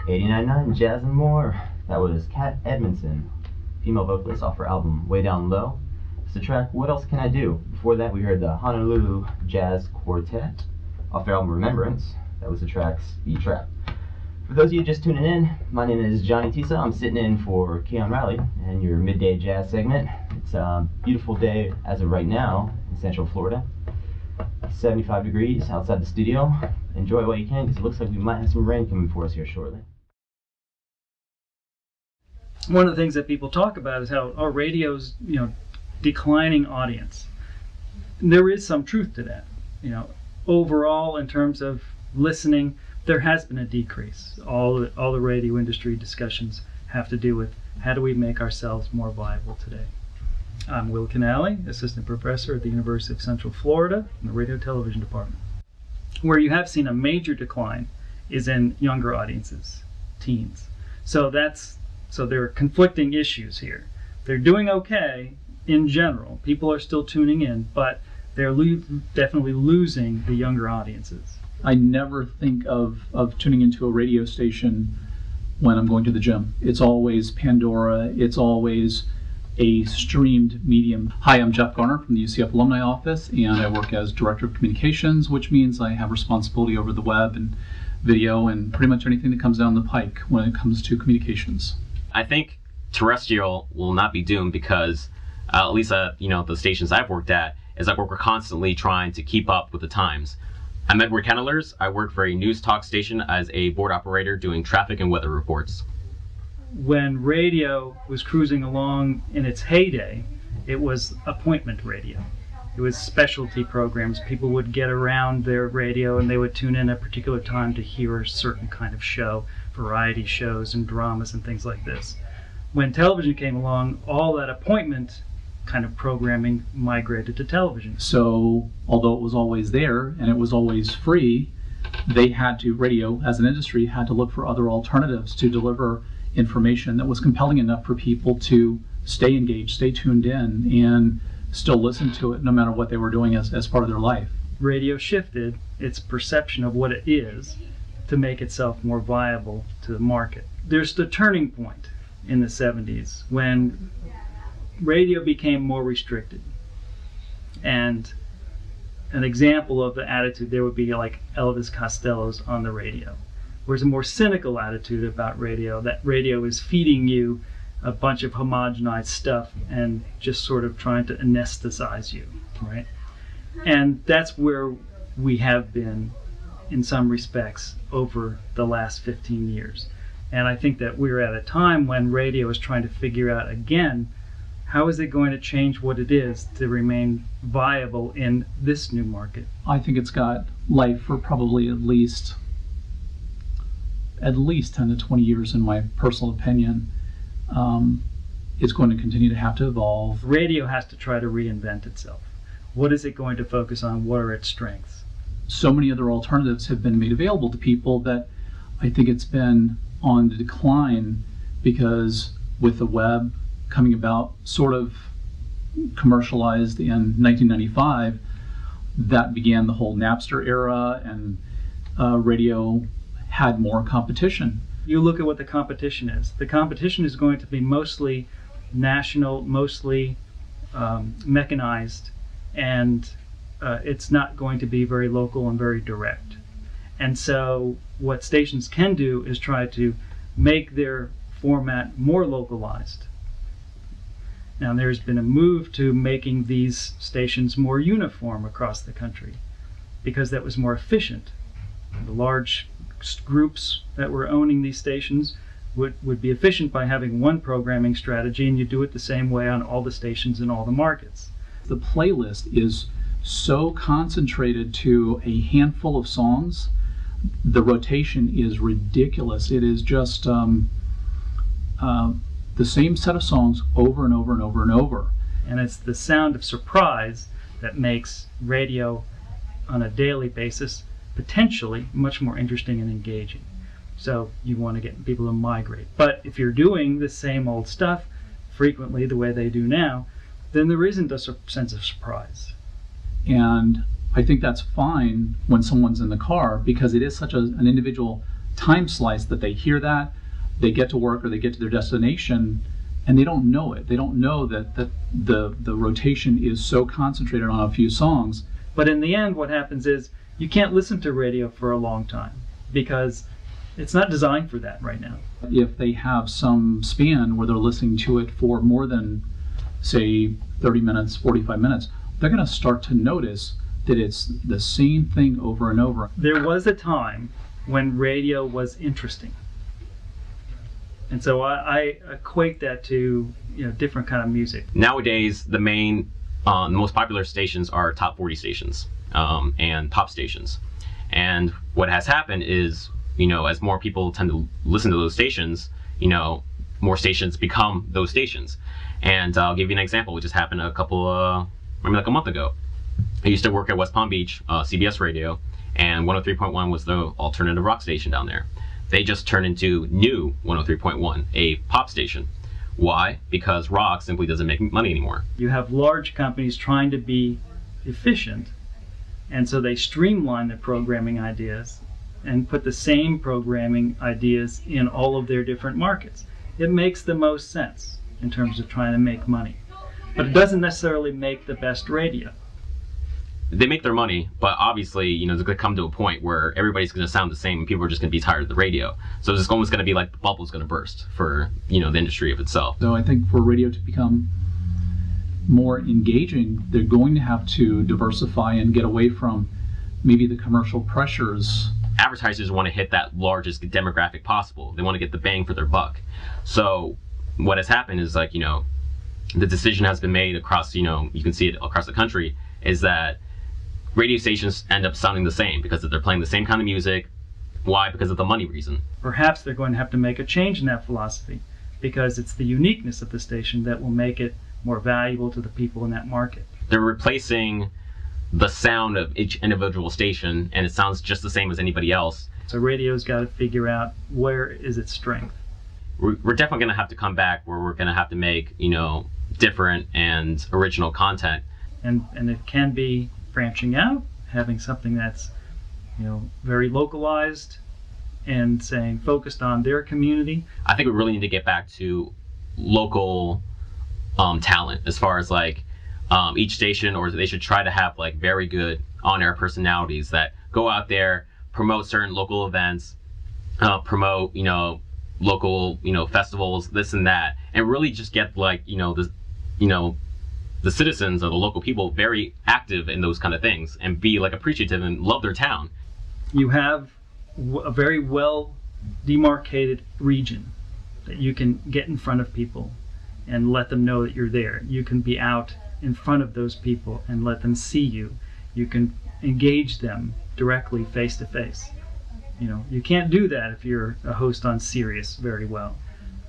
89.9 Jazz and More. That was Kat Edmondson, female vocalist off her album Way Down Low. It's the track What Else Can I Do? Before that we heard the Honolulu Jazz Quartet off their album Remembrance. That was the track Speed Trap. For those of you just tuning in, my name is Johnny Tisa. I'm sitting in for Keon Riley and your midday jazz segment. It's a beautiful day as of right now in Central Florida. 75 degrees outside the studio. Enjoy while you can because it looks like we might have some rain coming for us here shortly. One of the things that people talk about is how our radio's, declining audience. And there is some truth to that. Overall, in terms of listening, there has been a decrease. All the radio industry discussions have to do with how do we make ourselves more viable today. I'm Will Canale, assistant professor at the University of Central Florida in the radio television department. Where you have seen a major decline is in younger audiences, teens. So there are conflicting issues here. They're doing okay in general. People are still tuning in, but they're definitely losing the younger audiences. I never think of tuning into a radio station when I'm going to the gym. It's always Pandora. It's always a streamed medium. Hi, I'm Jeff Garner from the UCF Alumni Office, and I work as Director of Communications, which means I have responsibility over the web and video and pretty much anything that comes down the pike when it comes to communications. I think terrestrial will not be doomed because at least the stations I've worked at is that we're constantly trying to keep up with the times. I'm Edward Kennelers. I work for a news talk station as a board operator doing traffic and weather reports. When radio was cruising along in its heyday, it was appointment radio. It was specialty programs. People would get around their radio and they would tune in at a particular time to hear a certain kind of show, variety shows and dramas and things like this. When television came along, all that appointment kind of programming migrated to television. So although it was always there and it was always free, radio as an industry had to look for other alternatives to deliver information that was compelling enough for people to stay engaged, stay tuned in, and still listen to it no matter what they were doing as part of their life. Radio shifted its perception of what it is to make itself more viable to the market. There's the turning point in the 70s when radio became more restricted. And an example of the attitude there would be like Elvis Costello's On the Radio. Whereas a more cynical attitude about radio, that radio is feeding you a bunch of homogenized stuff and just sort of trying to anesthetize you, right? And that's where we have been in some respects over the last 15 years. And I think that we're at a time when radio is trying to figure out again, how is it going to change what it is to remain viable in this new market? I think it's got life for probably at least 10 to 20 years in my personal opinion. It's going to continue to have to evolve. Radio has to try to reinvent itself. What is it going to focus on? What are its strengths? So many other alternatives have been made available to people that I think it's been on the decline because with the web coming about sort of commercialized in 1995, that began the whole Napster era, and radio had more competition. You look at what the competition is. The competition is going to be mostly national, mostly mechanized, and it's not going to be very local and very direct. And so what stations can do is try to make their format more localized. Now there's been a move to making these stations more uniform across the country because that was more efficient. The large groups that were owning these stations would be efficient by having one programming strategy, and you do it the same way on all the stations in all the markets. The playlist is so concentrated to a handful of songs. The rotation is ridiculous. It is just the same set of songs over and over and over and over. And it's the sound of surprise that makes radio on a daily basis potentially much more interesting and engaging. So you want to get people to migrate. But if you're doing the same old stuff frequently the way they do now, then there isn't a sense of surprise. And I think that's fine when someone's in the car because it is such an individual time slice that they hear that, they get to work or they get to their destination, and they don't know it. They don't know that the rotation is so concentrated on a few songs. But in the end, what happens is you can't listen to radio for a long time because it's not designed for that right now. If they have some span where they're listening to it for more than, say, 30 minutes, 45 minutes, they're going to start to notice that it's the same thing over and over. There was a time when radio was interesting. And so I equate that to different kind of music. Nowadays, the most popular stations are top 40 stations and pop stations. And what has happened is, as more people tend to listen to those stations, more stations become those stations. And I'll give you an example. It just happened maybe like a month ago. I used to work at West Palm Beach, CBS Radio, and 103.1 was the alternative rock station down there. They just turned into new 103.1, a pop station. Why? Because rock simply doesn't make money anymore. You have large companies trying to be efficient, and so they streamline the programming ideas and put the same programming ideas in all of their different markets. It makes the most sense in terms of trying to make money. But it doesn't necessarily make the best radio. They make their money, but obviously, there's going to come to a point where everybody's going to sound the same and people are just going to be tired of the radio. So it's almost going to be like the bubble's going to burst for, the industry of itself. So I think for radio to become more engaging, they're going to have to diversify and get away from maybe the commercial pressures. Advertisers want to hit that largest demographic possible. They want to get the bang for their buck. So what has happened is the decision has been made across, you can see it across the country, is that radio stations end up sounding the same because they're playing the same kind of music. Why? Because of the money reason. Perhaps they're going to have to make a change in that philosophy because it's the uniqueness of the station that will make it more valuable to the people in that market. They're replacing the sound of each individual station, and it sounds just the same as anybody else. So radio's got to figure out where is its strength. We're definitely going to have to come back where we're going to have to make, different and original content. And it can be branching out, having something that's, very localized and focused on their community. I think we really need to get back to local talent as far as each station, or they should try to have very good on-air personalities that go out there, promote certain local events, promote, local, festivals, this and that, and really just get the citizens or the local people very active in those kind of things and be appreciative and love their town. You have a very well demarcated region that you can get in front of people and let them know that you're there. You can be out in front of those people and let them see you. You can engage them directly face to face. You can't do that if you're a host on Sirius very well.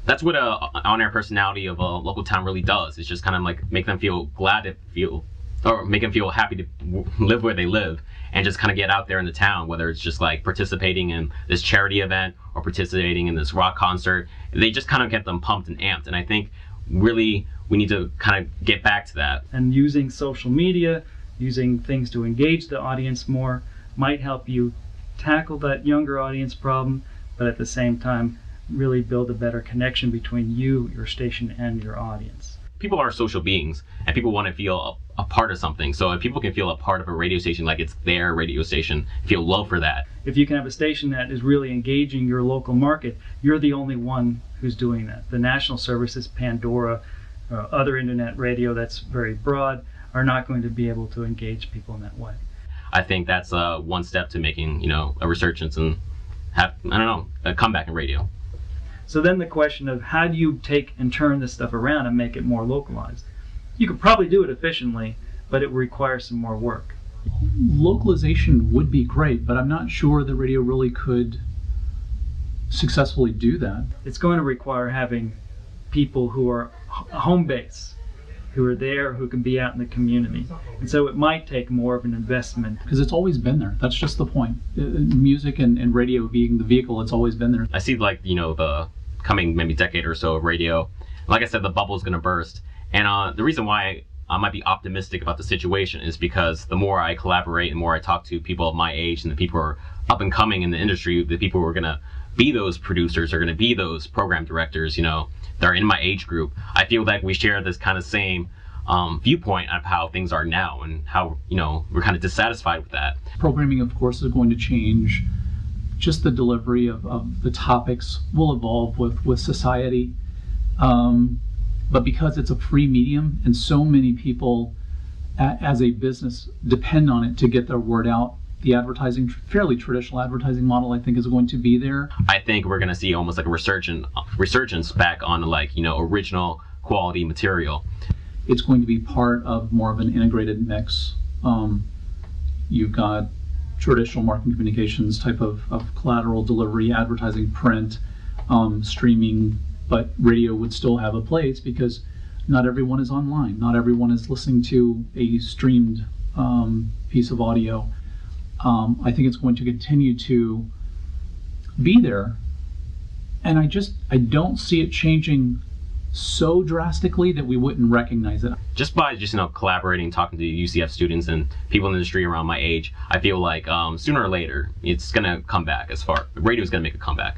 That's what a on-air personality of a local town really does. It's just kind of make them feel glad to feel, or make them feel happy to live where they live, and just kind of get out there in the town, whether it's just participating in this charity event or participating in this rock concert. They just kind of get them pumped and amped, and I think really we need to kind of get back to that. And using social media, using things to engage the audience more, might help you tackle that younger audience problem, but at the same time really build a better connection between you, your station, and your audience. People are social beings, and people want to feel a part of something. So if people can feel a part of a radio station like it's their radio station, feel love for that. If you can have a station that is really engaging your local market, you're the only one who's doing that. The national services, Pandora, other internet radio that's very broad, are not going to be able to engage people in that way. I think that's one step to making, a resurgence and a comeback in radio. So then the question of how do you take and turn this stuff around and make it more localized? You could probably do it efficiently, but it would require some more work. Localization would be great, but I'm not sure the radio really could successfully do that. It's going to require having people who are home base, who are there, who can be out in the community. And so it might take more of an investment. Because it's always been there. That's just the point. Music and radio being the vehicle, it's always been there. I see the coming maybe decade or so of radio. Like I said, the bubble is going to burst. And the reason why I might be optimistic about the situation is because the more I collaborate and more I talk to people of my age and the people who are up and coming in the industry, the people who are going to be those producers, are going to be those program directors, you know, that are in my age group. I feel like we share this kind of same viewpoint of how things are now and how, you know, we're kind of dissatisfied with that. Programming, of course, is going to change. Just the delivery of the topics will evolve with society. But because it's a free medium and so many people as a business depend on it to get their word out, the advertising, fairly traditional advertising model, I think, is going to be there. I think we're going to see almost like a resurgence back on, like, you know, original quality material. It's going to be part of more of an integrated mix. You've got traditional marketing communications type of collateral delivery, advertising, print, streaming, but radio would still have a place because not everyone is online. Not everyone is listening to a streamed piece of audio. I think it's going to continue to be there, and I don't see it changing so drastically that we wouldn't recognize it. Just by you know, collaborating, talking to UCF students and people in the industry around my age, I feel like sooner or later it's gonna come back. As far radio's gonna make a comeback.